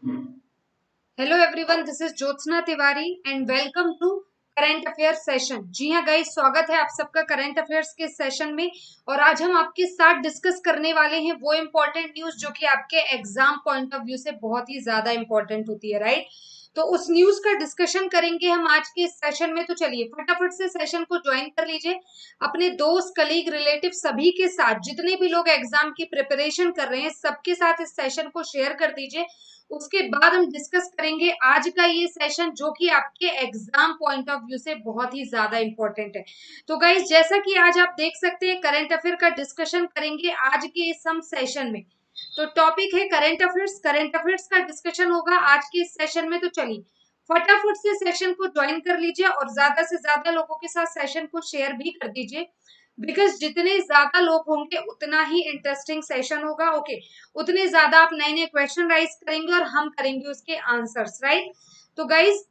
Hello everyone, this is Jyotsna Tiwari and welcome to current affair session. जी हाँ guys, स्वागत है आप सबका करंट अफेयर्स के सेशन में। और आज हम आपके साथ डिस्कस करने वाले हैं वो इम्पोर्टेंट न्यूज जो कि आपके एग्जाम पॉइंट ऑफ व्यू से बहुत ही ज्यादा इंपॉर्टेंट होती है, राइट। तो उस न्यूज का डिस्कशन करेंगे हम आज के इस सेशन में। तो चलिए फटाफट से सेशन को ज्वाइन कर लीजिए अपने दोस्त, कलीग, रिलेटिव सभी के साथ। जितने भी लोग एग्जाम की प्रिपरेशन कर रहे हैं सबके साथ इस सेशन को शेयर कर दीजिए। उसके बाद हम डिस्कस करेंगे आज का ये सेशन जो कि आपके एग्जाम पॉइंट ऑफ व्यू से बहुत ही ज्यादा इंपॉर्टेंट है। तो गाइज, जैसा कि आज आप देख सकते हैं करंट अफेयर का डिस्कशन करेंगे आज के इस हम सेशन में। तो टॉपिक है करंट अफेयर्स। करंट अफेयर्स का डिस्कशन होगा आज के इस सेशन में। तो चलिए फटाफट से सेशन को ज्वाइन कर लीजिए और ज्यादा से ज्यादा लोगों के साथ सेशन को शेयर भी कर दीजिए, बिकॉज जितने ज्यादा लोग होंगे उतना ही इंटरेस्टिंग सेशन होगा। ओके, उतने ज्यादा आप नए नए क्वेश्चन राइज करेंगे और हम करेंगे उसके आंसर्स, राइट। तो गाइज,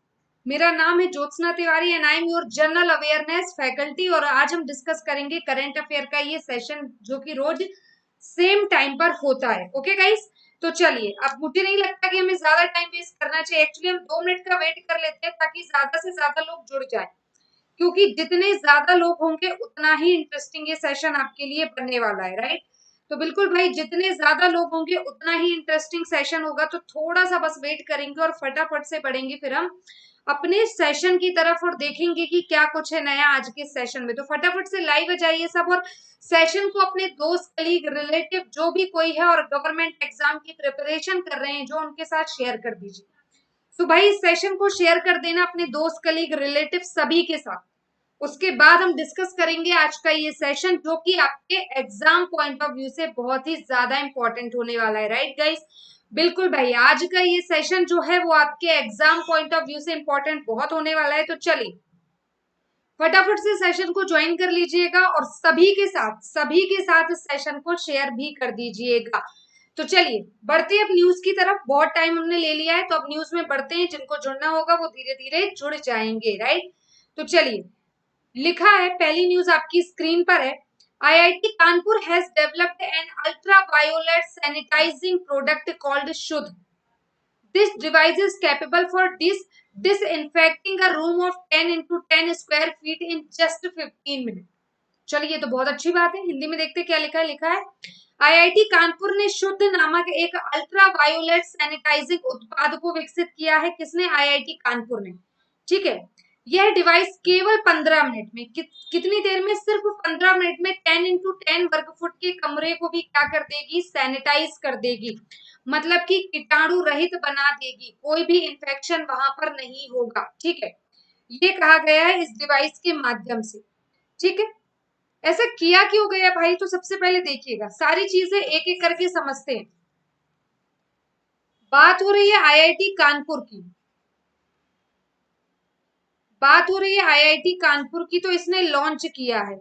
मेरा नाम है Jyotsna Tiwari and I am your general awareness faculty. और आज हम डिस्कस करेंगे करंट अफेयर का ये सेशन जो कि रोज सेम टाइम पर होता है। ओके गाइज, तो चलिए, अब मुझे नहीं लगता कि हमें ज्यादा टाइम वेस्ट करना चाहिए। एक्चुअली हम 2 मिनट का वेट कर लेते हैं ताकि ज्यादा से ज्यादा लोग जुड़ जाए, क्योंकि जितने ज्यादा लोग होंगे उतना ही इंटरेस्टिंग ये सेशन आपके लिए बनने वाला है, राइट। तो बिल्कुल भाई, जितने ज्यादा लोग होंगे उतना ही इंटरेस्टिंग सेशन होगा। तो थोड़ा सा बस वेट करेंगे और फटाफट से बढ़ेंगे फिर हम अपने सेशन की तरफ और देखेंगे कि क्या कुछ है नया आज के सेशन में। तो फटाफट से लाइव आ जाइए सब और सेशन को अपने दोस्त, कलीग, रिलेटिव जो भी कोई है और गवर्नमेंट एग्जाम की प्रिपरेशन कर रहे हैं जो, उनके साथ शेयर कर दीजिए। तो भाई इस सेशन को शेयर कर देना अपने दोस्त, कलीग, रिलेटिव सभी के साथ। उसके बाद हम डिस्कस करेंगे आज का ये सेशन जो कि आपके एग्जाम पॉइंट ऑफ व्यू से बहुत ही ज्यादा इंपॉर्टेंट होने वाला है, राइट गाइस। बिल्कुल भाई, आज का ये सेशन जो है वो आपके एग्जाम पॉइंट ऑफ व्यू से इंपॉर्टेंट बहुत होने वाला है। तो चलिए फटाफट से सेशन को ज्वाइन कर लीजिएगा और सभी के साथ इस सेशन को शेयर भी कर दीजिएगा। तो चलिए बढ़ते हैं अब न्यूज की तरफ। बहुत टाइम हमने ले लिया है तो अब न्यूज में बढ़ते हैं। जिनको जुड़ना होगा वो धीरे धीरे जुड़ जाएंगे, राइट। तो चलिए, लिखा है, पहली न्यूज आपकी स्क्रीन पर है। IIT Kanpur has developed an ultraviolet sanitising product called Shuddh. This device is capable for disinfecting a room of 10 into 10 square feet in just 15 minutes। चलिए, तो बहुत अच्छी बात है। हिंदी में देखते क्या लिखा है। लिखा है आईआईटी कानपुर ने शुद्ध नामक एक अल्ट्रा वायोलेट सैनिटाइजिंग उत्पाद को विकसित किया है। किसने? आईआईटी कानपुर ने, ठीक है। यह डिवाइस केवल 15 मिनट में, कितनी देर में? सिर्फ 15 मिनट में 10 इंटू 10 वर्ग फुट के कमरे को भी क्या कर देगी? सैनिटाइज कर देगी। मतलब कि कीटाणु रहित बना देगी, कोई भी इंफेक्शन वहां पर नहीं होगा, ठीक है। ये कहा गया है इस डिवाइस के माध्यम से, ठीक है। ऐसा किया क्यों गया भाई? तो सबसे पहले देखिएगा, सारी चीजें एक एक करके समझते हैं। बात हो रही है आईआईटी कानपुर की, बात हो रही है आईआईटी कानपुर की। तो इसने लॉन्च किया है,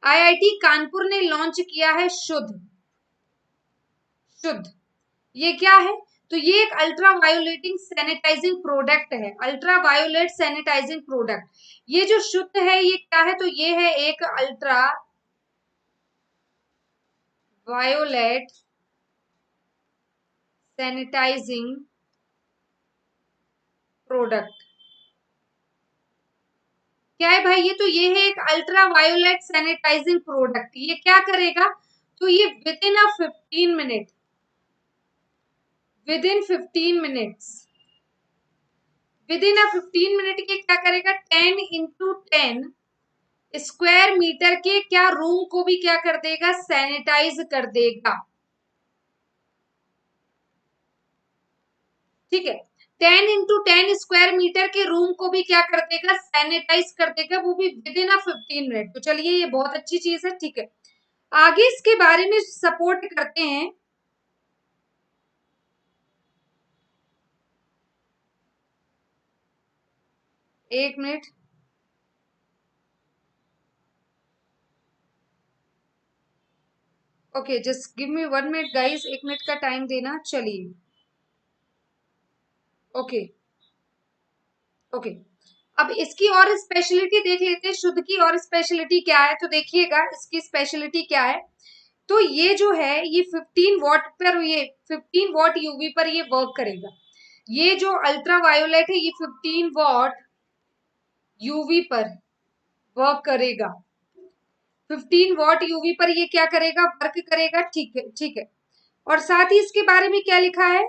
आईआईटी कानपुर ने लॉन्च किया है शुद्ध। शुद्ध ये क्या है? तो ये एक अल्ट्रा वायोलेटिंग सैनिटाइजिंग प्रोडक्ट है, अल्ट्रा वायोलेट सैनिटाइजिंग प्रोडक्ट। ये जो शुद्ध है ये क्या है? तो ये है एक अल्ट्रा वायोलेट सैनिटाइजिंग प्रोडक्ट। क्या है भाई? ये है एक अल्ट्रा वायोलेट सैनिटाइजिंग प्रोडक्ट। ये क्या करेगा? तो ये with in 15 minutes with in 15 minute के क्या करेगा? 10 इंटू 10 स्क्वायर मीटर के क्या रूम को भी क्या कर देगा? सैनिटाइज कर देगा, ठीक है। 10 इंटू 10 स्क्वायर मीटर के रूम को भी क्या कर देगा? सैनिटाइज कर देगा, वो भी विद इन 15 मिनट। तो चलिए, ये बहुत अच्छी चीज है, ठीक है। आगे इसके बारे में सपोर्ट करते हैं। एक minute, okay, just give me 1 minute guys, 1 minute का टाइम देना। चलिए, ओके ओके। अब इसकी और स्पेशलिटी देख लेते हैं, शुद्ध की और स्पेशलिटी क्या है। तो देखिएगा इसकी स्पेशलिटी क्या है। तो ये जो है ये 15 वॉट पर, ये 15 वॉट यूवी पर ये वर्क करेगा। ये जो अल्ट्रा वायोलेट है ये 15 वॉट यूवी पर वर्क करेगा। 15 वॉट यूवी पर ये क्या करेगा, वर्क करेगा। ठीक है, ठीक है। और साथ ही इसके बारे में क्या लिखा है,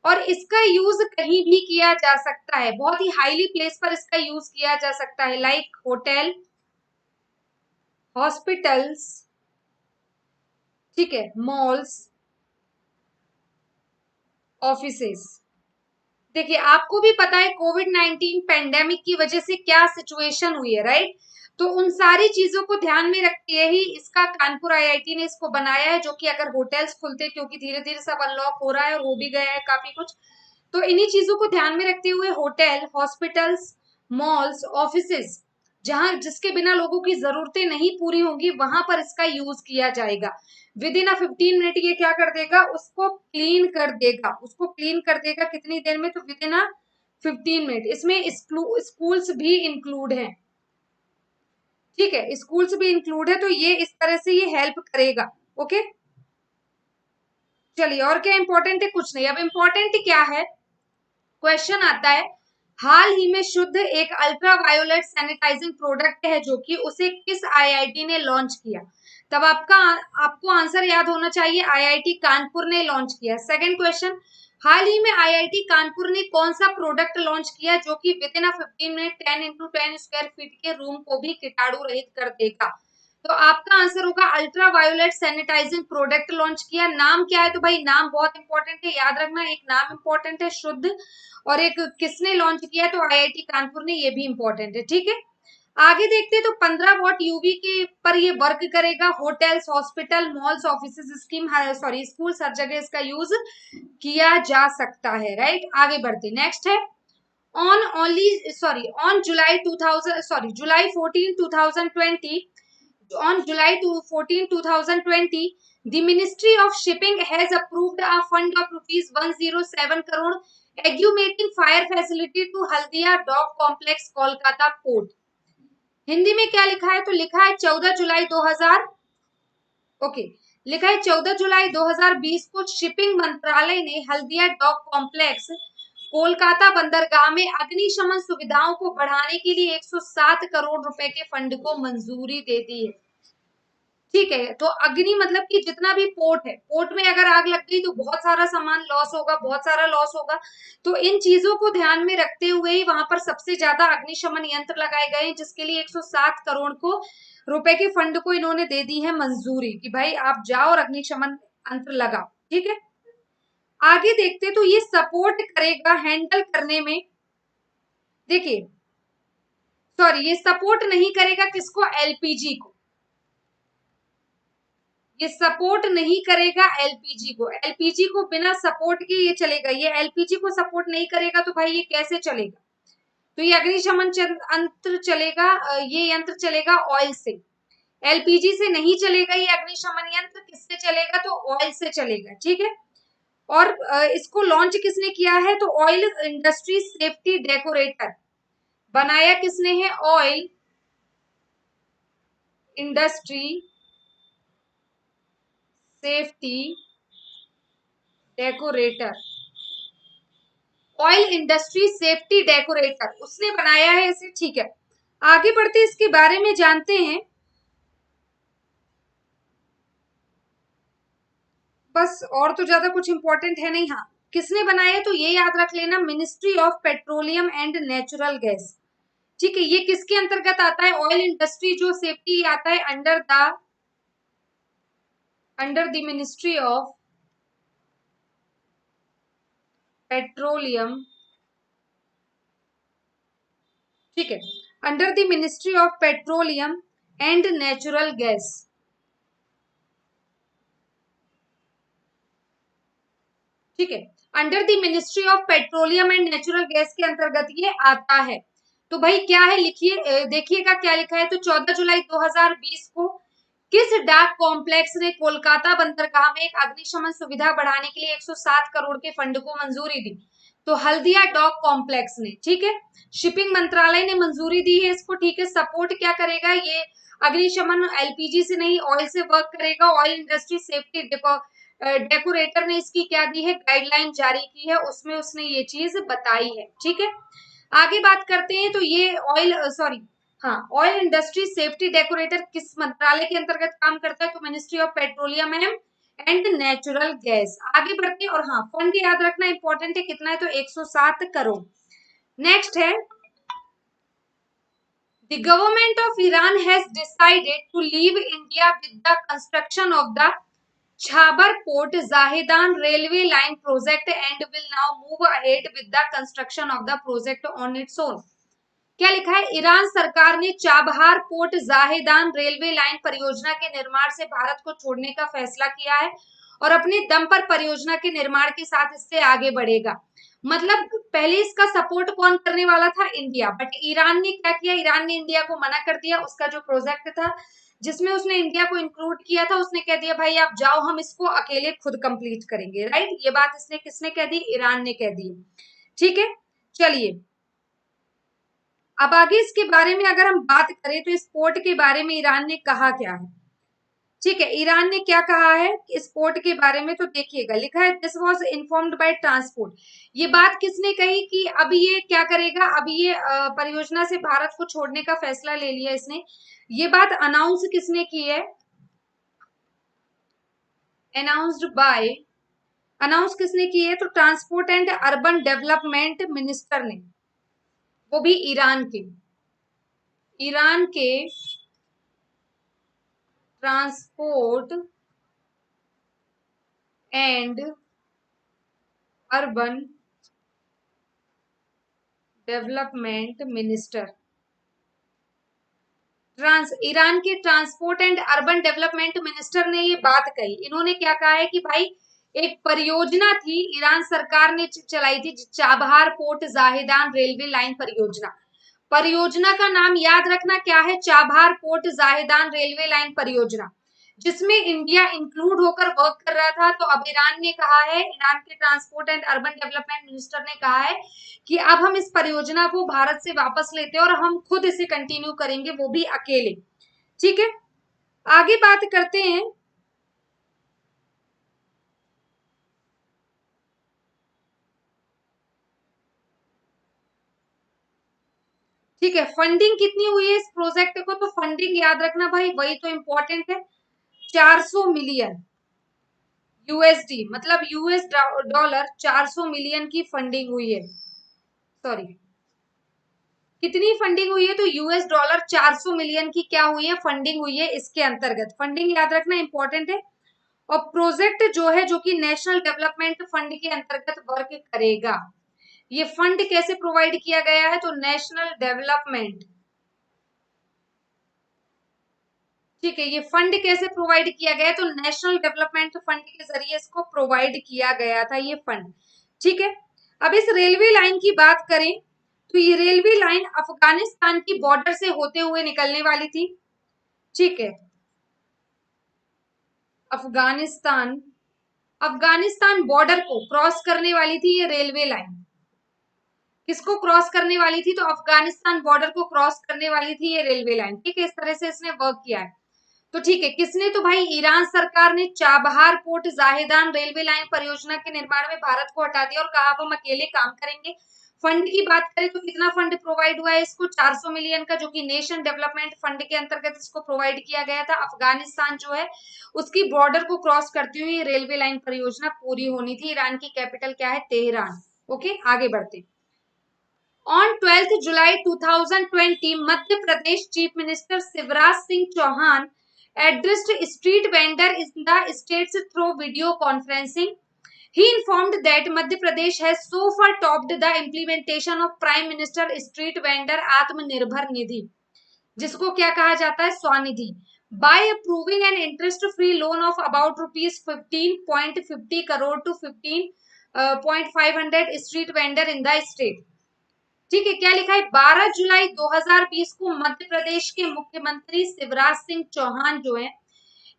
और इसका यूज कहीं भी किया जा सकता है, बहुत ही हाईली प्लेस पर इसका यूज किया जा सकता है, लाइक होटल, हॉस्पिटल्स, ठीक है, मॉल्स, ऑफिसेस। देखिए आपको भी पता है कोविड 19 पेंडेमिक की वजह से क्या सिचुएशन हुई है, राइट। तो उन सारी चीजों को ध्यान में रखते ही इसका कानपुर आईआईटी ने इसको बनाया है, जो कि अगर होटल्स खुलते, क्योंकि धीरे धीरे सब अनलॉक हो रहा है और हो भी गया है काफी कुछ, तो इन्हीं चीजों को ध्यान में रखते हुए होटल, हॉस्पिटल्स, मॉल्स, ऑफिसेस, जहां जिसके बिना लोगों की जरूरतें नहीं पूरी होंगी वहां पर इसका यूज किया जाएगा। विद इन 15 मिनट ये क्या कर देगा, उसको क्लीन कर देगा, उसको क्लीन कर देगा कितनी देर में, तो विद इन 15 मिनट। इसमें स्कूल्स भी इंक्लूड हैं, ठीक है, स्कूल्स भी इंक्लूड है, तो ये इस तरह से ये हेल्प करेगा। ओके, चलिए और क्या इंपॉर्टेंट है, कुछ नहीं। अब इंपॉर्टेंट क्या है, क्वेश्चन आता है, हाल ही में शुद्ध एक अल्ट्रा वायोलेट सैनिटाइजिंग प्रोडक्ट है जो कि उसे किस आईआईटी ने लॉन्च किया। तब आपको आंसर याद होना चाहिए, आईआईटी कानपुर ने लॉन्च किया। सेकंड क्वेश्चन, हाल ही में आईआईटी कानपुर ने कौन सा प्रोडक्ट लॉन्च किया जो कि with in 15 minute 10x10 square feet के रूम को भी कीटाणु रहित कर देगा। तो आपका आंसर होगा ultraviolet sanitising product launch किया। नाम क्या है, तो भाई नाम बहुत इंपॉर्टेंट है, याद रखना, एक नाम इंपॉर्टेंट है शुद्ध, और एक किसने लॉन्च किया, तो आईआईटी कानपुर ने, ये भी इंपॉर्टेंट है, ठीक है। आगे देखते हैं, तो 15 वॉट यूवी के पर ये वर्क करेगा। Hotels, hospital, malls, offices, school, हर जगह इसका यूज किया जा सकता है, राइट। आगे बढ़ते, नेक्स्ट है, on July 14 2020, on July 14, 2020, the Ministry of Shipping has approved a fund of rupees 107 crore augmenting fire facility to Haldia Dock Complex, Kolkata port. Hindi में क्या लिखा है, तो लिखा है 14 जुलाई 2000, ओके, लिखा है 14 जुलाई 2020 को शिपिंग मंत्रालय ने हल्दिया डॉक कॉम्प्लेक्स कोलकाता बंदरगाह में अग्निशमन सुविधाओं को बढ़ाने के लिए 107 करोड़ रुपए के फंड को मंजूरी दे दी है, ठीक है। तो अग्नि मतलब कि जितना भी पोर्ट है, पोर्ट में अगर आग लग गई तो बहुत सारा सामान लॉस होगा, बहुत सारा लॉस होगा। तो इन चीजों को ध्यान में रखते हुए ही वहां पर सबसे ज्यादा अग्निशमन यंत्र लगाए गए हैं, जिसके लिए 107 करोड़ को रुपए के फंड को इन्होंने दे दी है मंजूरी कि भाई आप जाओ और अग्निशमन यंत्र लगाओ, ठीक है। आगे देखते तो ये सपोर्ट करेगा हैंडल करने में, देखिए ये सपोर्ट नहीं करेगा किसको, एलपीजी को, ये सपोर्ट नहीं करेगा एलपीजी को। एलपीजी को बिना सपोर्ट के ये चलेगा, ये एलपीजी को सपोर्ट नहीं करेगा तो भाई ये कैसे चलेगा, तो ये अग्निशमन यंत्र चलेगा, ये यंत्र चलेगा ऑयल से, एलपीजी से नहीं चलेगा। ये अग्निशमन यंत्र किससे चलेगा, तो ऑयल से चलेगा, ठीक है। और इसको लॉन्च किसने किया है, तो ऑयल इंडस्ट्री सेफ्टी डेकोरेटर बनाया किसने है, oil industry safety decorator, oil industry safety decorator उसने बनाया है इसे, ठीक है। आगे बढ़ते इसके बारे में जानते हैं, बस और तो ज्यादा कुछ इंपॉर्टेंट है नहीं। हाँ, किसने बनाया तो ये याद रख लेना, ministry of petroleum and natural gas, ठीक है। ये किसके अंतर्गत आता है, ऑयल इंडस्ट्री जो सेफ्टी आता है under the ministry of petroleum, ठीक है, under the ministry of petroleum and natural gas, ठीक है, under the ministry of petroleum and natural gas के अंतर्गत ये आता है। तो भाई क्या है, लिखिए, देखिएगा क्या लिखा है, तो 14 जुलाई 2020 को किस डाक कॉम्प्लेक्स ने कोलकाता बंदरगाह में एक अग्निशमन सुविधा बढ़ाने के लिए 107 करोड़ के फंड को मंजूरी दी, तो हल्दिया डॉक कॉम्प्लेक्स ने, ठीक है। शिपिंग मंत्रालय ने मंजूरी दी है इसको, ठीक है। सपोर्ट क्या करेगा, ये अग्निशमन एलपीजी से नहीं ऑयल से वर्क करेगा, ऑयल इंडस्ट्री सेफ्टी डेकोरेटर ने इसकी क्या दी है, गाइडलाइन जारी की है, उसमें उसने ये चीज बताई है। ठीक है, आगे बात करते हैं। तो ये ऑयल सॉरी हाँ, ऑयल इंडस्ट्री सेफ्टी डेकोरेटर किस मंत्रालय के अंतर्गत काम करता है, तो ministry of petroleum and natural gas. आगे बढ़ते हैं। और हाँ, फंड याद रखना इंपॉर्टेंट है, कितना है, तो 107 करोड़। नेक्स्ट है, the government of Iran has decided to leave India with the construction of the Chabar Port Zahedan railway line project and will now move ahead with the construction of the project on its own. क्या लिखा है, Iran सरकार ने Chabahar port Zahedan railway line परियोजना के निर्माण से भारत को छोड़ने का फैसला किया है और अपने दम पर परियोजना के निर्माण के साथ इससे आगे बढ़ेगा। मतलब पहले इसका सपोर्ट कौन करने वाला था, इंडिया, बट ईरान ने क्या किया, ईरान ने इंडिया को मना कर दिया। उसका जो प्रोजेक्ट था जिसमें उसने इंडिया को इंक्लूड किया था, उसने कह दिया भाई आप जाओ, हम इसको अकेले खुद कंप्लीट करेंगे। राइट, ये बात इसने किसने कह दी, ईरान ने कह दी। ठीक है, चलिए अब आगे इसके बारे में अगर हम बात करें तो इस पोर्ट के बारे में ईरान ने कहा क्या है। ठीक है, ईरान ने क्या कहा है इस पोर्ट के बारे में, तो देखिएगा लिखा है this was informed by transport. ये बात किसने कही कि अब ये क्या करेगा, अब ये परियोजना से भारत को छोड़ने का फैसला ले लिया इसने। ये बात अनाउंस किसने की है, अनाउंस किसने की है, तो transport and urban development minister ने, वो भी ईरान के transport and urban development minister, Iran के transport and urban development minister ने ये बात कही। इन्होंने क्या कहा है कि भाई एक परियोजना थी ईरान सरकार ने चलाई थी, Chabahar port Zahedan railway line परियोजना। परियोजना का नाम याद रखना क्या है, Chabahar port Zahedan railway line परियोजना, जिसमें इंडिया इंक्लूड होकर वर्क कर रहा था। तो अब ईरान ने कहा है, ईरान के transport and urban development minister ने कहा है कि अब हम इस परियोजना को भारत से वापस लेते हैं और हम खुद इसे कंटिन्यू करेंगे, वो भी अकेले। ठीक है, आगे बात करते हैं। ठीक है, फंडिंग कितनी हुई है इस प्रोजेक्ट को, तो फंडिंग याद रखना भाई, वही तो इंपॉर्टेंट है, 400 मिलियन यूएसडी, मतलब यूएस डॉलर 400 मिलियन की फंडिंग हुई है। सॉरी, कितनी फंडिंग हुई है, तो यूएस डॉलर 400 मिलियन की क्या हुई है, फंडिंग हुई है इसके अंतर्गत। फंडिंग याद रखना इंपॉर्टेंट है। और प्रोजेक्ट जो है, जो कि नेशनल डेवलपमेंट फंड के अंतर्गत वर्क करेगा। ये फंड कैसे प्रोवाइड किया गया है, तो नेशनल डेवलपमेंट, ठीक है, ये फंड कैसे प्रोवाइड किया गया है, तो नेशनल डेवलपमेंट फंड के जरिए इसको प्रोवाइड किया गया था ये फंड। ठीक है, अब इस रेलवे लाइन की बात करें तो ये रेलवे लाइन अफगानिस्तान की बॉर्डर से होते हुए निकलने वाली थी। ठीक है, अफगानिस्तान अफगानिस्तान बॉर्डर को क्रॉस करने वाली थी ये रेलवे लाइन। किसको क्रॉस करने वाली थी, तो अफगानिस्तान बॉर्डर को क्रॉस करने वाली थी ये रेलवे लाइन। ठीक है, इस तरह से इसने वर्क किया है। तो ठीक है, किसने, तो भाई ईरान सरकार ने Chabahar port Zahedan railway line परियोजना के निर्माण में भारत को हटा दिया और कहा अब हम अकेले काम करेंगे। फंड की बात करें तो कितना फंड प्रोवाइड हुआ है इसको, 400 मिलियन का, जो कि नेशन डेवलपमेंट फंड के अंतर्गत इसको प्रोवाइड किया गया था। अफगानिस्तान जो है उसकी बॉर्डर को क्रॉस करती हुई रेलवे लाइन परियोजना पूरी होनी थी। ईरान की कैपिटल क्या है, तेहरान। ओके, आगे बढ़ते। On 12th July 2020, Madhya Pradesh Chief Minister Shivraj Singh Chauhan addressed street vendors in the states through video conferencing. He informed that Madhya Pradesh has so far topped the implementation of Prime Minister Street Vendor Atmanirbhar Nidhi, जिसको क्या कहा जाता है, Svanidhi, by approving an interest-free loan of about rupees 15.50 crore to 15.500 street vendor in the state. ठीक है, क्या लिखा है, 12 जुलाई 2020 को मध्य प्रदेश के मुख्यमंत्री शिवराज सिंह चौहान जो है,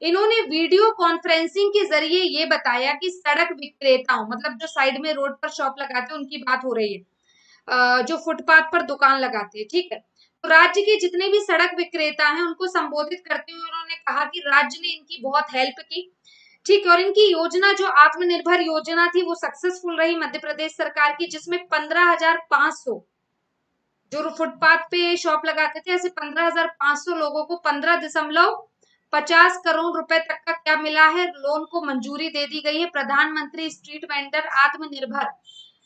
इन्होंने वीडियो कॉन्फ्रेंसिंग के जरिए ये बताया कि सड़क विक्रेताओं, मतलब जो साइड में रोड पर शॉप लगाते हैं उनकी बात हो रही है, जो फुटपाथ पर दुकान लगाते हैं। ठीक है, तो राज्य के जितने भी सड़क विक्रेता हैं उनको संबोधित करते हुए उन्होंने कहा कि राज्य ने इनकी बहुत हेल्प की, ठीक है। और इनकी योजना जो आत्मनिर्भर योजना थी वो सक्सेसफुल रही मध्य प्रदेश सरकार की, जिसमें 15,500 जो फुटपाथ पे शॉप लगाते थे, ऐसे 15,500 लोगों को 15.50 करोड़ रुपए तक का क्या मिला है, लोन को मंजूरी दे दी गई है प्रधानमंत्री स्ट्रीट वेंडर आत्मनिर्भर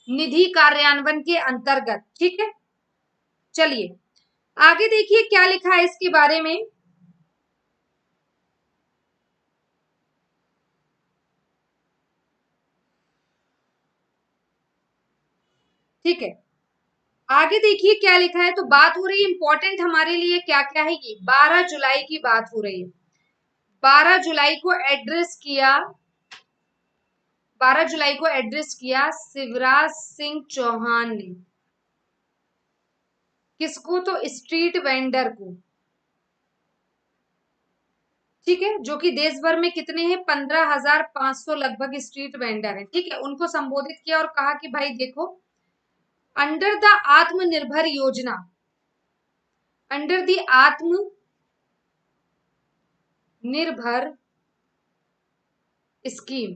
निधि कार्यान्वयन के अंतर्गत। ठीक है, चलिए आगे देखिए क्या लिखा है इसके बारे में। ठीक है, आगे देखिए क्या लिखा है। तो बात हो रही है इंपॉर्टेंट हमारे लिए क्या क्या है, ये 12 जुलाई की बात हो रही है। 12 जुलाई को एड्रेस किया, 12 जुलाई को एड्रेस किया शिवराज सिंह चौहान ने, किसको, तो स्ट्रीट वेंडर को। ठीक है, जो कि देश भर में कितने हैं, 15,500 लगभग स्ट्रीट वेंडर हैं। ठीक है, उनको संबोधित किया और कहा कि भाई देखो, अंडर द आत्मनिर्भर योजना, अंडर द आत्मनिर्भर स्कीम,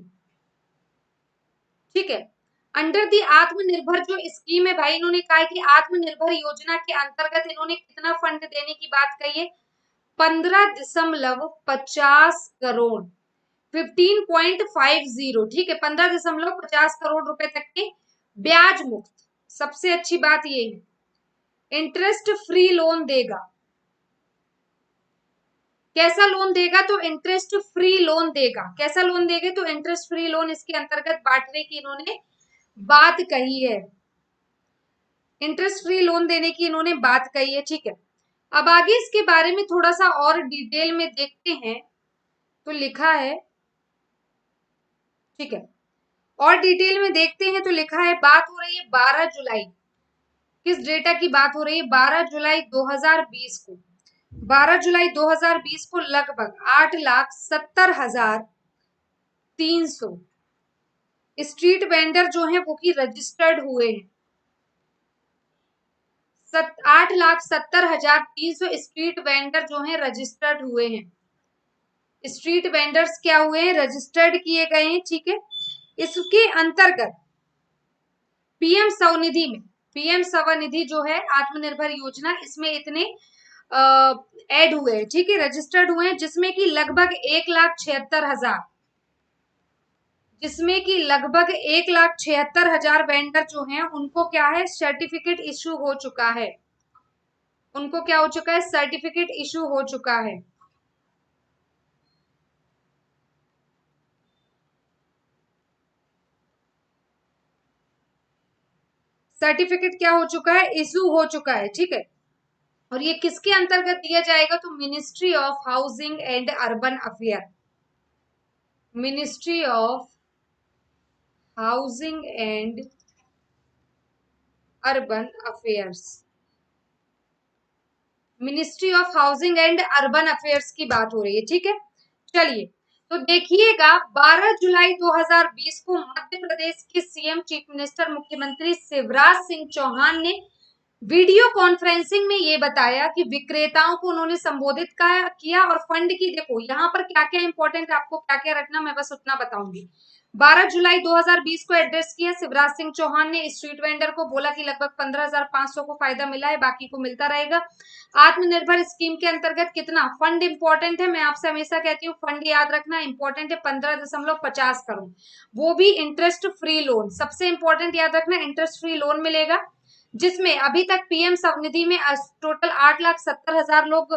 ठीक है, अंडर दी आत्मनिर्भर जो स्कीम है भाई, इन्होंने कहा है कि आत्मनिर्भर योजना के अंतर्गत इन्होंने कितना फंड देने की बात कही है, 15.50 करोड़, 15.50, ठीक है, 15.50 करोड़ रुपए तक के ब्याज मुक्त, सबसे अच्छी बात ये है, इंटरेस्ट फ्री लोन देगा। कैसा लोन देगा, तो इंटरेस्ट फ्री लोन देगा। कैसा लोन देगा, तो इंटरेस्ट फ्री लोन इसके अंतर्गत बांटने की इन्होंने बात कही है, इंटरेस्ट फ्री लोन देने की इन्होंने बात कही है। ठीक है, अब आगे इसके बारे में थोड़ा सा और डिटेल में देखते हैं, तो लिखा है, ठीक है, और डिटेल में देखते हैं तो लिखा है, बात हो रही है 12 जुलाई, किस डेटा की बात हो रही है, 12 जुलाई 2020 को, 12 जुलाई 2020 को लगभग 8,70,300 स्ट्रीट वेंडर जो है वो की रजिस्टर्ड हुए हैं। 8,70,300 स्ट्रीट वेंडर जो है रजिस्टर्ड हुए हैं। स्ट्रीट वेंडर्स क्या हुए हैं, रजिस्टर्ड किए गए हैं। ठीक है, इसके अंतर्गत पीएम स्वनिधि में, पीएम स्वनिधि जो है आत्मनिर्भर योजना, इसमें इतने ऐड हुए हैं, ठीक है, रजिस्टर्ड हुए हैं, जिसमें कि लगभग 1,76,000, जिसमें कि लगभग 1,76,000 वेंडर जो हैं उनको क्या है, सर्टिफिकेट इशू हो चुका है, उनको क्या हो चुका है, सर्टिफिकेट इशू हो चुका है। सर्टिफिकेट क्या हो चुका है, इशू हो चुका है। ठीक है, और ये किसके अंतर्गत दिया जाएगा, तो ministry of housing and urban affair, ministry of housing and urban affairs, ministry of housing and urban affairs की बात हो रही है। ठीक है, चलिए तो देखिएगा, 12 जुलाई 2020 को मध्य प्रदेश के सीएम चीफ मिनिस्टर मुख्यमंत्री शिवराज सिंह चौहान ने वीडियो कॉन्फ्रेंसिंग में ये बताया कि विक्रेताओं को उन्होंने संबोधित किया और फंड की, देखो यहाँ पर क्या क्या इंपॉर्टेंट, आपको क्या क्या रखना, मैं बस उतना बताऊंगी। 12 जुलाई 2020 को एड्रेस किया शिवराज सिंह चौहान ने स्ट्रीट वेंडर को, बोला कि लगभग 15,500 को फायदा मिला है, बाकी को मिलता रहेगा। आत्मनिर्भर स्कीम के अंतर्गत कितना फंड इंपॉर्टेंट है, मैं आपसे हमेशा कहती हूँ फंड याद रखना इंपॉर्टेंट है, 15.50 करोड़, वो भी इंटरेस्ट फ्री लोन, सबसे इंपॉर्टेंट याद रखना, इंटरेस्ट फ्री लोन मिलेगा, जिसमें अभी तक पीएम स्वनिधि में टोटल 8,70,000 लोग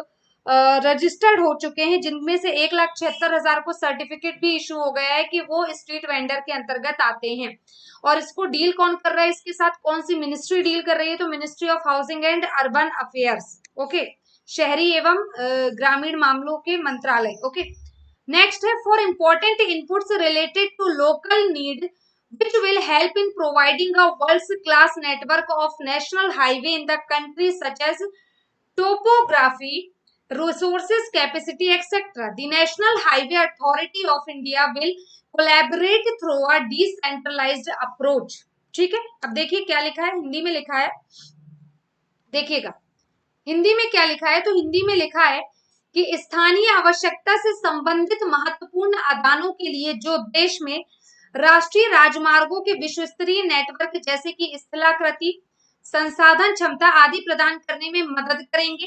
रजिस्टर्ड हो चुके हैं, जिनमें से 1,76,000 को सर्टिफिकेट भी इशू हो गया है कि वो स्ट्रीट वेंडर के अंतर्गत आते हैं। और इसको डील कौन कर रहा है, इसके साथ कौन सी मिनिस्ट्री डील कर रही है, तो ministry of housing and urban affairs, okay, शहरी एवं ग्रामीण मामलों के मंत्रालय। ओके, नेक्स्ट है, for important inputs related to local need which will help in providing a world-class network of national highway in the country such as topography, resources, capacity, etc. The National Highway Authority of India will collaborate through a decentralized approach. ठीक है, अब देखिए क्या लिखा है, हिंदी में लिखा है, देखिएगा हिंदी में क्या लिखा है, तो हिंदी में लिखा है कि स्थानीय आवश्यकता से संबंधित महत्वपूर्ण आदानों के लिए जो देश में राष्ट्रीय राजमार्गों के विश्व स्तरीय नेटवर्क जैसे कि स्थलाकृति, संसाधन क्षमता आदि प्रदान करने में मदद करेंगे।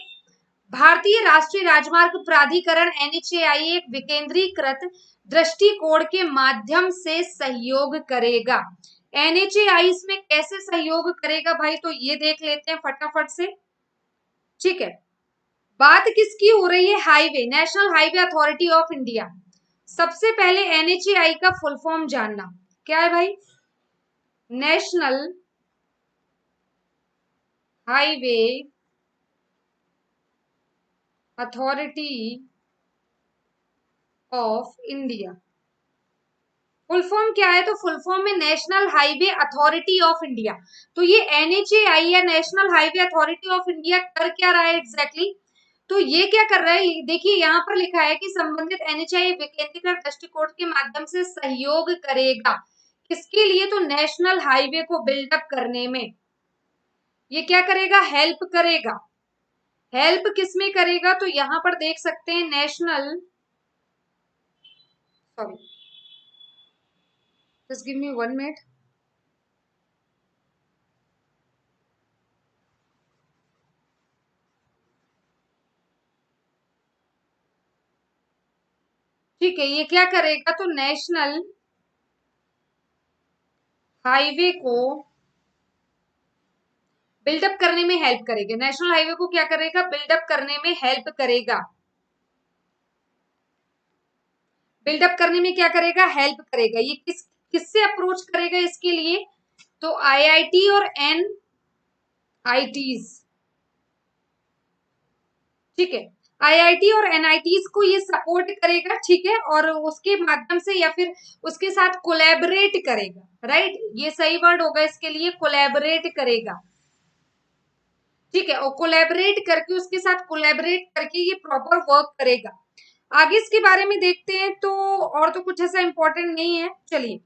भारतीय राष्ट्रीय राजमार्ग प्राधिकरण एनएचएआई एक विकेंद्रीकृत दृष्टिकोण के माध्यम से सहयोग करेगा। एनएचएआई इसमें कैसे सहयोग करेगा भाई, तो ये देख लेते हैं फटाफट से। ठीक है, बात किसकी हो रही है, highway, national highway authority of India. सबसे पहले एनएचएआई का फुल फॉर्म जानना क्या है भाई, national highway authority of India. Full form क्या है, तो फुल फॉर्म में national highway authority of India. तो ये एनएचएआई या national highway authority of India कर क्या रहा है एग्जैक्टली, तो ये क्या कर रहा है, देखिए यहाँ पर लिखा है कि संबंधित एनएचएआई विकेंद्रीकृत दृष्टिकोण के माध्यम से सहयोग करेगा। किसके लिए, तो नेशनल हाईवे को बिल्डअप करने में ये क्या करेगा, हेल्प करेगा। हेल्प किसमें करेगा, तो यहां पर देख सकते हैं national, sorry just give me 1 minute. ठीक है, ये क्या करेगा, तो नेशनल हाईवे को बिल्डअप करने में हेल्प करेगा। नेशनल हाईवे को क्या करेगा, बिल्डअप करने में हेल्प करेगा। बिल्डअप करने में क्या करेगा, हेल्प करेगा। ये किससे अप्रोच करेगा इसके लिए, तो आईआईटी और एनआईटीज। ठीक है, आईआईटी और एनआईटीज को ये सपोर्ट करेगा। ठीक है, और उसके माध्यम से या फिर उसके साथ कोलैबोरेट करेगा, राइट, ये सही वर्ड होगा इसके लिए, कोलैबोरेट करेगा। ठीक है, और कोलैबोरेट करके उसके साथ कोलैबोरेट करके ये प्रॉपर वर्क करेगा। आगे इसके बारे में देखते हैं, तो और तो कुछ ऐसा इंपॉर्टेंट नहीं है। चलिए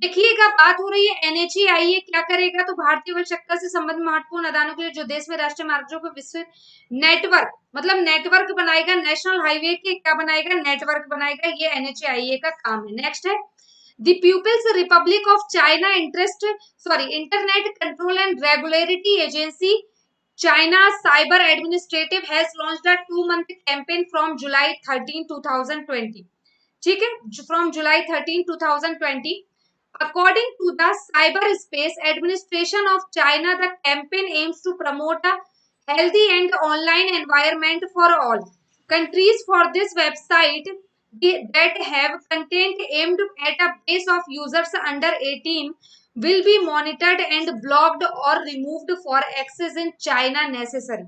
देखिएगा, बात हो रही है एनएचएआई ये क्या करेगा, तो भारतीय आवश्यकता से संबंधित महत्वपूर्ण आदानों के लिए जो देश में राष्ट्रीय मार्गों को विस्तृत नेटवर्क, मतलब नेटवर्क बनाएगा, नेशनल हाईवे के क्या बनाएगा, नेटवर्क बनाएगा। ये एनएचएआई का काम है। नेक्स्ट है the people's republic of China internet control and regulatory agency China Cyber Administrative has launched a 2-month campaign from July 13, 2020. ठीक है, from July 13, 2020. According to the Cyberspace Administration of China, the campaign aims to promote a healthy and online environment for all. Countries for this website that have content aimed at a base of users under 18 will be monitored and blocked or removed for access in China necessary.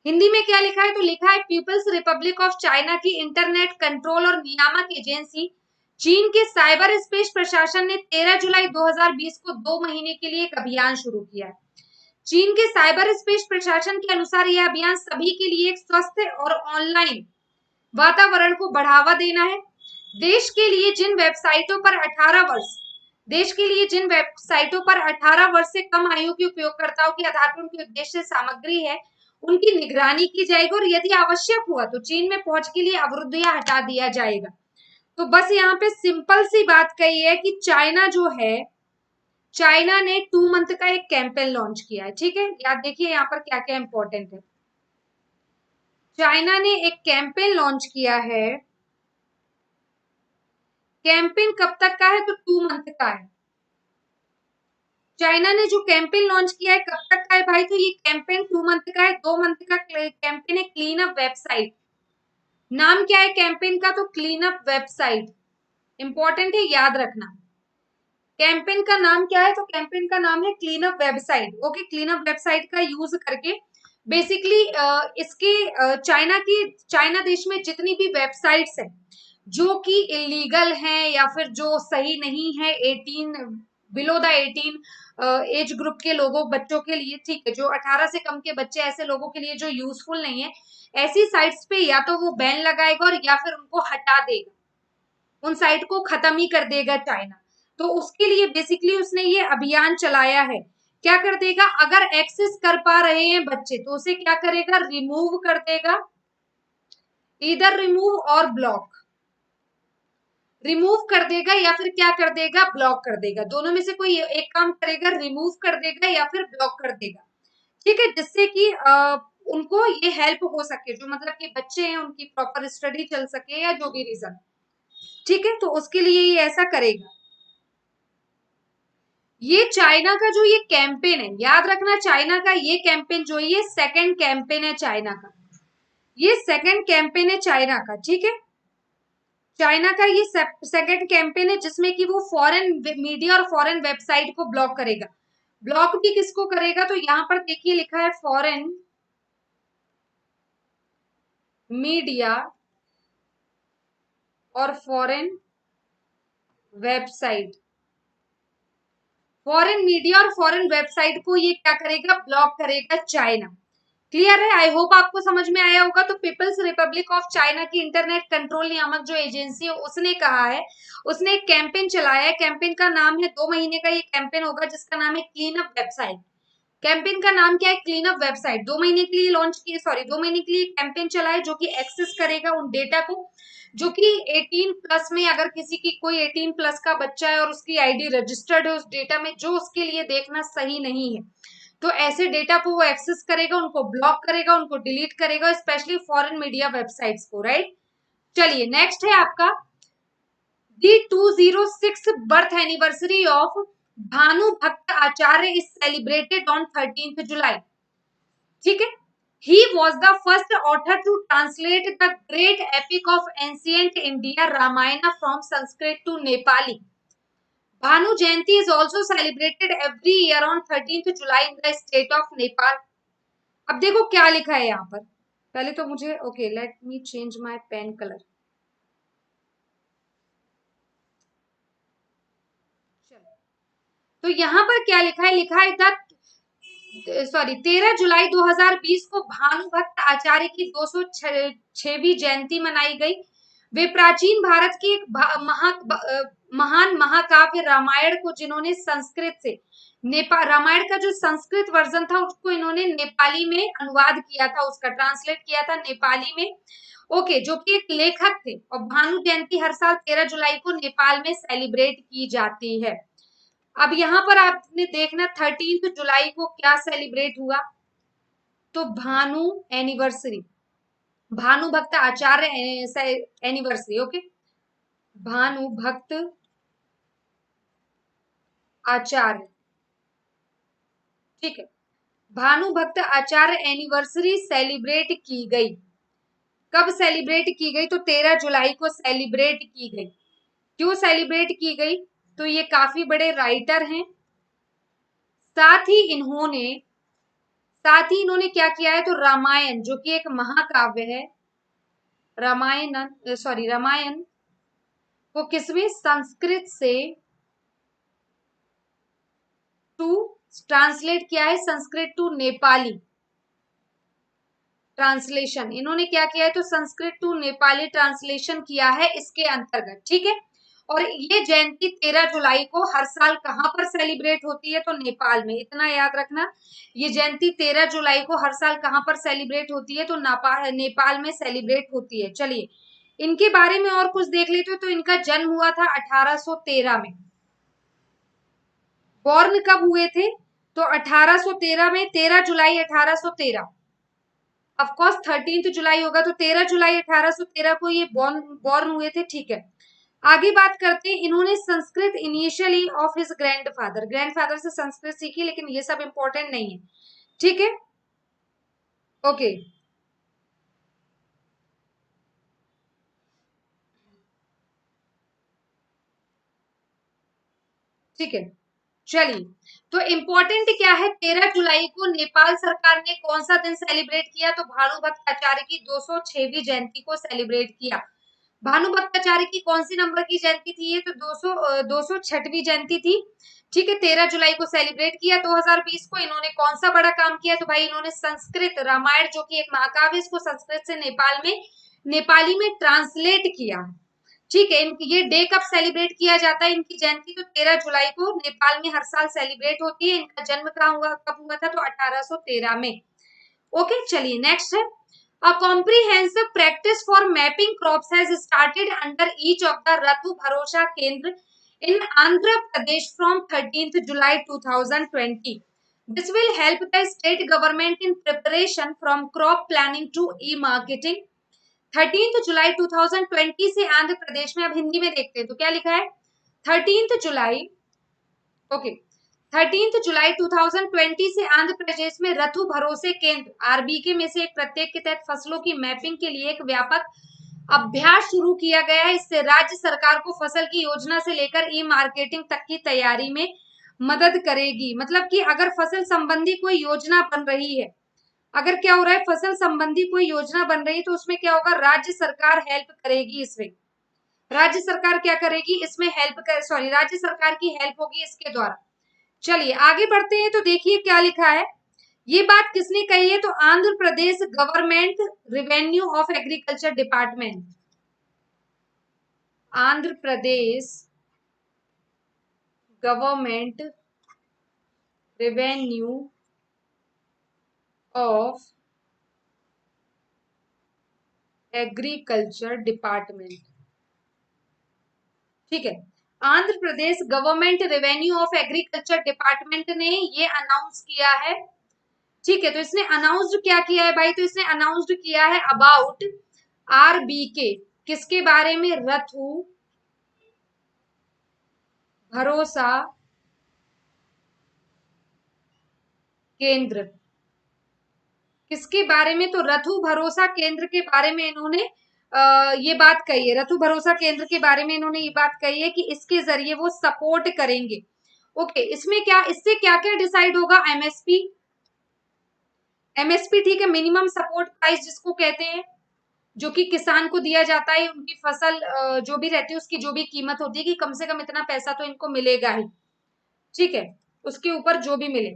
Hindi में क्या लिखा है, तो लिखा है peoples republic of China की internet control और नियामक एजेंसी चीन के साइबर स्पेस प्रशासन ने 13 जुलाई 2020 को 2 महीने के लिए एक अभियान शुरू किया है। चीन के साइबर स्पेस प्रशासन के अनुसार यह अभियान सभी के लिए एक स्वस्थ और ऑनलाइन वातावरण को बढ़ावा देना है। देश के लिए जिन वेबसाइटों पर 18 वर्ष से कम आयु के उपयोगकर्ताओं के आधार पर उनके उद्देश्य सामग्री है, उनकी निगरानी की जाएगी और यदि आवश्यक हुआ तो चीन में पहुंच के लिए अवरुद्ध या हटा दिया जाएगा। तो बस यहाँ पे सिंपल सी बात कही है कि चाइना जो है, चाइना ने 2 मंथ का एक कैंपेन लॉन्च किया है। ठीक है, याद देखिए यहाँ पर क्या क्या इंपॉर्टेंट है। चाइना ने एक कैंपेन लॉन्च किया है। कैंपेन कब तक का है, तो 2 मंथ का है। चाइना ने जो कैंपेन लॉन्च किया है कब तक का है भाई, तो ये कैंपेन 2 मंथ का है। 2 मंथ का कैंपेन है क्लीन अप वेबसाइट। नाम क्या है कैंपेन का, तो क्लीन अप वेबसाइट। इंपॉर्टेंट है, याद रखना। कैंपेन का नाम क्या है, तो कैंपेन का नाम है clean up website. Okay, clean up website का यूज करके बेसिकली इसके चाइना देश में जितनी भी वेबसाइट्स है जो कि इलीगल हैं या फिर जो सही नहीं है 18 बिलो द 18 एज ग्रुप के लोगों बच्चों के लिए, ठीक है, जो 18 से कम के बच्चे ऐसे लोगों के लिए जो यूजफुल नहीं है, ऐसी साइट्स पे या तो वो बैन लगाएगा और या फिर उनको हटा देगा, उन साइट को खत्म ही कर देगा चाइना। तो उसके लिए बेसिकली उसने ये अभियान चलाया है। क्या कर देगा, अगर एक्सेस कर पा रहे हैं बच्चे तो उसे क्या करेगा, रिमूव कर देगा, इधर रिमूव और ब्लॉक। रिमूव कर देगा या फिर क्या कर देगा, ब्लॉक कर देगा। दोनों में से कोई एक काम करेगा, रिमूव कर देगा या फिर ब्लॉक कर देगा। ठीक है, जिससे कि उनको ये हेल्प हो सके, जो मतलब कि बच्चे हैं उनकी प्रॉपर स्टडी चल सके या जो भी रीजन। ठीक है, तो उसके लिए ये ऐसा करेगा। ये चाइना का जो ये कैंपेन है, याद रखना चाइना का ये कैंपेन जो ये सेकंड कैंपेन है चाइना का, ये सेकंड कैंपेन है चाइना का। ठीक है, चाइना का ये सेकंड कैंपेन है जिसमें कि वो फॉरेन मीडिया और फॉरेन वेबसाइट को ब्लॉक करेगा। ब्लॉक भी किसको करेगा, तो यहां पर देखिए लिखा है फॉरेन मीडिया और फॉरेन वेबसाइट। फॉरेन मीडिया और फॉरेन वेबसाइट को ये क्या करेगा, ब्लॉक करेगा चाइना। क्लियर है, आई होप आपको समझ में आया होगा। तो पीपल्स रिपब्लिक ऑफ चाइना की इंटरनेट कंट्रोल नियामक जो एजेंसी है उसने कहा है, उसने एक कैंपेन चलाया है। कैंपेन का नाम है, 2 महीने का ये कैंपेन होगा जिसका नाम है क्लीन अप वेबसाइट। कैंपेन का नाम क्या है, क्लीन अप वेबसाइट। 2 महीने के लिए लॉन्च किए, सॉरी 2 महीने के लिए कैंपेन चलाए जो कि एक्सेस करेगा उन डेटा को जो कि 18 प्लस में, अगर किसी की कोई 18 प्लस का बच्चा है और उसकी आईडी रजिस्टर्ड है उस डेटा में, जो उसके लिए देखना सही नहीं है, तो ऐसे डेटा को वो एक्सेस करेगा, उनको ब्लॉक करेगा, उनको डिलीट करेगा, स्पेशली फॉरेन मीडिया वेबसाइट्स को। राइट, चलिए नेक्स्ट है आपका दी 206 बर्थ एनिवर्सरी ऑफ भानु भक्त आचार्य इज सेलिब्रेटेड ऑन 13th जुलाई। ठीक है, he was the first author to translate the great epic of ancient India Ramayana from Sanskrit to Nepali. Bhanu Jayanti is also celebrated every year on 13th July in the state of Nepal. अब देखो क्या लिखा है यहाँ पर, पहले तो मुझे okay, let me change my pen colour. तो यहाँ पर क्या लिखा है, लिखा है सॉरी 13 जुलाई 2020 को भानु भक्त आचार्य की 206वीं जयंती मनाई गई। वे प्राचीन भारत की एक महान महाकाव्य रामायण को, जिन्होंने संस्कृत से नेपाल, रामायण का जो संस्कृत वर्जन था उसको इन्होंने नेपाली में अनुवाद किया था, उसका ट्रांसलेट किया था नेपाली में। ओके, जो कि एक लेखक थे। और भानु जयंती हर साल 13 जुलाई को नेपाल में सेलिब्रेट की जाती है। अब यहाँ पर आपने देखना 13 जुलाई को क्या सेलिब्रेट हुआ, तो भानु एनिवर्सरी, भानु भक्त आचार्य एनिवर्सरी। ओके, भानु भक्त आचार्य, ठीक है, भानु भक्त आचार्य एनिवर्सरी सेलिब्रेट की गई। कब सेलिब्रेट की गई, तो 13 जुलाई को सेलिब्रेट की गई। क्यों सेलिब्रेट की गई, तो ये काफी बड़े राइटर हैं, साथ ही इन्होंने क्या किया है, तो रामायण जो कि एक महाकाव्य है, रामायण को किसमें, संस्कृत से टू ट्रांसलेट किया है, संस्कृत टू नेपाली ट्रांसलेशन इन्होंने क्या किया है, तो संस्कृत टू नेपाली ट्रांसलेशन किया है इसके अंतर्गत। ठीक है, और ये जयंती 13 जुलाई को हर साल कहां पर सेलिब्रेट होती है, तो नेपाल में। इतना याद रखना, ये जयंती 13 जुलाई को हर साल कहां पर सेलिब्रेट होती है, तो नेपाल में सेलिब्रेट होती है। चलिए इनके बारे में और कुछ देख लेते हो। तो इनका जन्म हुआ था 1813 में। बॉर्न कब हुए थे, तो 1813 में, 13 जुलाई 1813। ऑफकोर्स 13 जुलाई होगा, तो 13 जुलाई 1813 को ये बॉर्न हुए थे। ठीक है, आगे बात करते हैं। इन्होंने Sanskrit initially of his grandfather से संस्कृत सीखी, लेकिन ये सब इंपॉर्टेंट नहीं है। ठीक है, ओके, ठीक है, चलिए। तो इम्पोर्टेंट क्या है, 13 जुलाई को नेपाल सरकार ने कौन सा दिन सेलिब्रेट किया, तो भानु भक्त आचार्य की 206वीं जयंती को सेलिब्रेट किया। भानु भक्त आचार्य की कौन सी नंबर की जयंती थी ये, तो 206वीं जयंती थी। ठीक है, 13 जुलाई को सेलिब्रेट किया। 2020 को इन्होंने कौन सा बड़ा काम किया, तो भाई इन्होंने संस्कृत रामायण जो कि एक महाकाव्य, इसको संस्कृत से नेपाली में ट्रांसलेट किया। ठीक है, ये डे कब सेलिब्रेट किया जाता है, इनकी जयंती, तो 13 जुलाई को नेपाल में हर साल सेलिब्रेट होती है। इनका जन्म कहाँ हुआ, कब हुआ था, तो 1813 में। ओके, चलिए नेक्स्ट है A comprehensive practice for mapping crops has started under each of the Ratu Bharosha Kendra in Andhra Pradesh from 13th July 2020. This will help the state government in preparation from crop planning to e-marketing. 13th जुलाई 2020 से आंध्र प्रदेश में, अब हिंदी में देखते हैं तो क्या लिखा है 13th जुलाई, ओके 13 जुलाई 2020 से आंध्र प्रदेश में रथु भरोसे केंद्र आरबीके में से एक प्रत्येक के तहत फसलों की मैपिंग के लिए एक व्यापक अभ्यास शुरू किया गया है। इससे राज्य सरकार को फसल की योजना से लेकर ई मार्केटिंग तक की तैयारी में मदद करेगी। मतलब कि अगर फसल संबंधी कोई योजना बन रही है, अगर क्या हो रहा है फसल संबंधी कोई योजना बन रही है तो उसमें क्या होगा, राज्य सरकार हेल्प करेगी। इसमें राज्य सरकार क्या करेगी, इसमें हेल्प कर, सॉरी राज्य सरकार की हेल्प होगी इसके द्वारा। चलिए आगे बढ़ते हैं तो देखिए क्या लिखा है। ये बात किसने कही है, तो Andhra Pradesh government revenue of agriculture department, Andhra Pradesh government revenue of agriculture department, ठीक है। Andhra Pradesh government revenue of agriculture department ने ये अनाउंस किया है, ठीक है। तो इसने अनाउंस्ड क्या किया है भाई, तो इसने अनाउंस्ड किया है अबाउट आरबीके, किसके बारे में, रथु भरोसा केंद्र, किसके बारे में, तो रथु भरोसा केंद्र के बारे में इन्होंने ये बात कही है। रथु भरोसा केंद्र के बारे में इन्होंने ये बात कही है कि इसके जरिए वो सपोर्ट करेंगे। ओके, इसमें क्या, इससे क्या क्या डिसाइड होगा, एमएसपी, एमएसपी ठीक है, मिनिमम सपोर्ट प्राइस जिसको कहते हैं, जो कि किसान को दिया जाता है उनकी फसल जो भी रहती है उसकी जो भी कीमत होती है कि कम से कम इतना पैसा तो इनको मिलेगा ही, ठीक है, उसके ऊपर जो भी मिले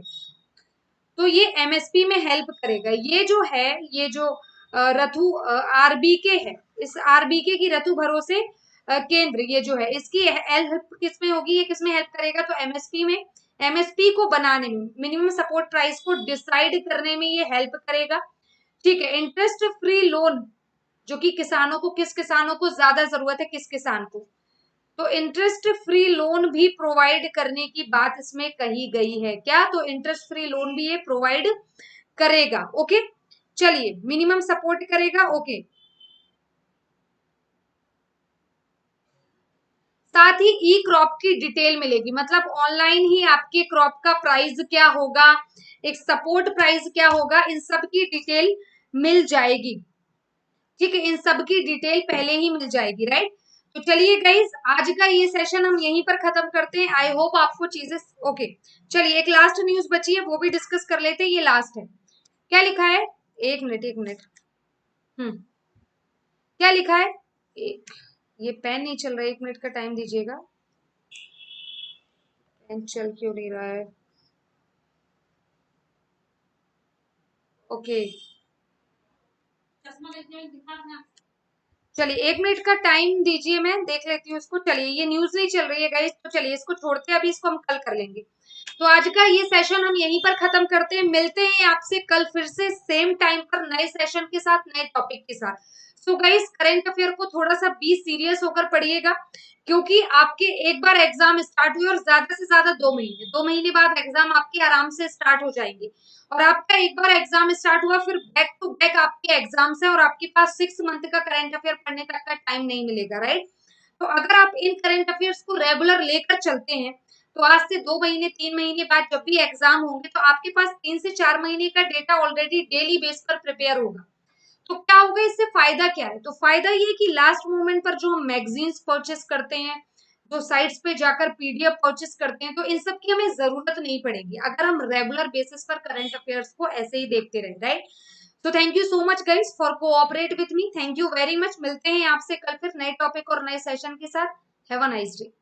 तो ये एमएसपी में हेल्प करेगा। ये जो है, ये जो रथु आरबीके है, इस आरबीके की रथु भरोसे केंद्र ये जो है इसकी हेल्प किसमें होगी, ये किसमें हेल्प करेगा, तो एमएसपी में, एमएसपी को बनाने में, मिनिमम सपोर्ट प्राइस को डिसाइड करने में ये हेल्प करेगा, ठीक है। इंटरेस्ट फ्री लोन, जो कि किसानों को, किस किसानों को ज्यादा जरूरत है, किस किसान को, तो इंटरेस्ट फ्री लोन भी प्रोवाइड करने की बात इसमें कही गई है। क्या, तो इंटरेस्ट फ्री लोन भी ये प्रोवाइड करेगा। ओके, चलिए मिनिमम सपोर्ट करेगा। ओके, साथ ही ई क्रॉप की डिटेल मिलेगी, मतलब ऑनलाइन ही आपके क्रॉप का प्राइस क्या होगा, एक सपोर्ट प्राइस क्या होगा, इन सब की डिटेल मिल जाएगी, ठीक है, इन सब की डिटेल पहले ही मिल जाएगी, राइट। तो चलिए गाइस, आज का ये सेशन हम यहीं पर खत्म करते हैं। आई होप आपको चीजें, ओके। चलिए एक लास्ट न्यूज बची है वो भी डिस्कस कर लेते हैं, ये लास्ट है। क्या लिखा है, एक मिनट एक मिनट, क्या लिखा है, ये पेन नहीं चल रहा है, एक मिनट का टाइम दीजिएगा, पेन चल क्यों नहीं रहा है, ओके चलिए एक मिनट का टाइम दीजिए, मैं देख लेती हूँ इसको। चलिए ये न्यूज नहीं चल रही है गाइस, तो चलिए इसको छोड़ते हैं अभी, इसको हम कल कर लेंगे। तो आज का ये सेशन हम यहीं पर खत्म करते हैं, मिलते हैं आपसे कल फिर से सेम टाइम पर नए सेशन के साथ, नए टॉपिक के साथ। सो गाइस, करंट अफेयर को थोड़ा सा बी सीरियस होकर पढ़िएगा, क्योंकि आपके एक बार एग्जाम स्टार्ट हुए और ज्यादा से ज्यादा 2 महीने बाद एग्जाम आपके आराम से स्टार्ट हो जाएंगे। और आपका एक बार एग्जाम स्टार्ट हुआ फिर बैक टू बैक आपके एग्जाम्स है और आपके पास 6 मंथ का करंट अफेयर पढ़ने तक का टाइम नहीं मिलेगा, राइट। तो अगर आप इन करंट अफेयर्स को रेगुलर लेकर चलते हैं तो आज से 2 महीने 3 महीने बाद जब भी एग्जाम होंगे तो आपके पास 3 से 4 महीने का डेटा ऑलरेडी डेली बेस पर प्रिपेयर होगा। तो क्या होगा, इससे फायदा क्या है, तो फायदा ये कि लास्ट मोमेंट पर जो हम मैगजीन्स परचेस करते हैं, जो साइट्स पे जाकर पीडीएफ परचेस करते हैं, तो इन सब की हमें जरूरत नहीं पड़ेगी अगर हम रेगुलर बेसिस पर करंट अफेयर्स को ऐसे ही देखते रहे, राइट। तो thank you so much guys for cooperate with me, thank you very much. मिलते हैं आपसे कल फिर नए टॉपिक और नए सेशन के साथ। Have a nice day.